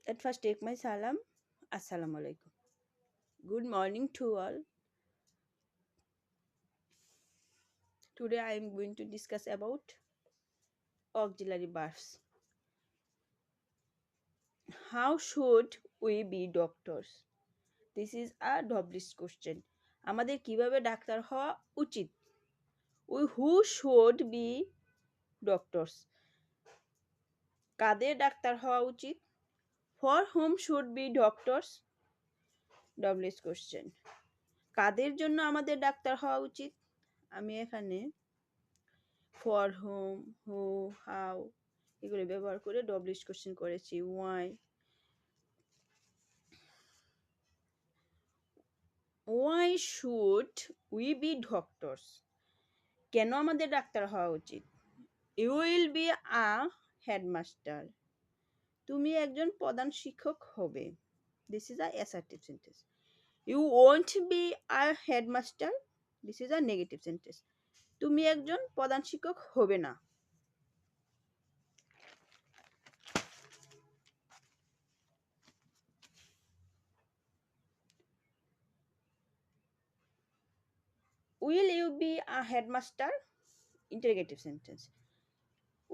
At first, take my salam. Assalamu alaikum. Good morning to all. Today, I am going to discuss about auxiliary verbs. How should we be doctors? This is a double question. আমাদের কিভাবে doctor হওয়া উচিত? Who should be doctors? কাদের doctor হওয়া উচিত? For whom should be doctors? Double question. কাদের জন্য আমাদের doctor হওয়া উচিত? আমি এখানে for whom, who, how এগুলো ব্যবহার করে ডবলিশ কোশ্চেন করেছি। Why should we be doctors? কেন আমাদের ডাক্তার হওয়া উচিত? You will be a headmaster. তুমি একজন প্রধান শিক্ষক হবে। This is a assertive sentence. You won't be a headmaster. This is a negative sentence. তুমি একজন প্রধান শিক্ষক হবে না। Will you be a headmaster? Interrogative sentence.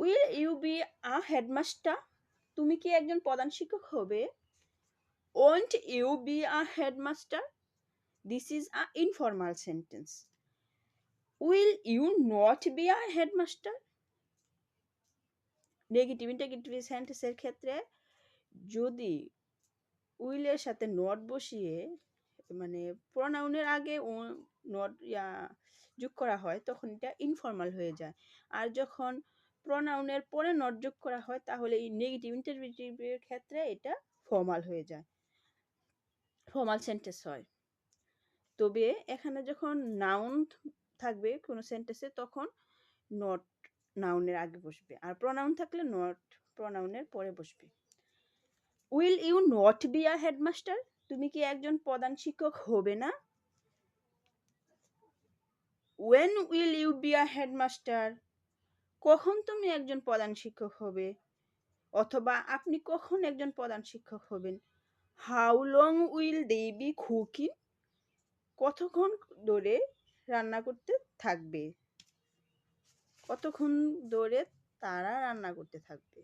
Will you be a headmaster? তুমি কি একজন প্রধান শিক্ষক হবে? Won't you be a headmaster? This is an informal sentence. Will you not be a headmaster? Negative interrogative সেন্টেন্সের ক্ষেত্রে যদি উইল এর সাথে নট বসিয়ে মানে প্রোনাউনের আগে নট যোগ করা হয় তখন এটা ইনফর্মাল হয়ে যায়। আর যখন প্রোনাউনের পরে নট যোগ করা হয় তাহলে এই নেগেটিভ ইন্টারগেটিভের ক্ষেত্রে এটা ফর্মাল হয়ে যায়, ফর্মাল সেন্টেন্স হয়। তবে এখানে যখন নাউন থাকবে কোনো সেন্টেন্সে তখন নট নাউনের আগে বসবে, আর প্রোনাউন থাকলে নট প্রোনাউনের পরে বসবে। Will you not be a headmaster? তুমি কি একজন প্রধান শিক্ষক হবে না? When will you be a headmaster? কখন তুমি একজন প্রধান শিক্ষক হবে? অথবা আপনি কখন একজন প্রধান শিক্ষক হবেন? How long will they be cooking? কতক্ষণ ধরে রান্না করতে থাকবে? কতক্ষণ ধরে তারা রান্না করতে থাকবে?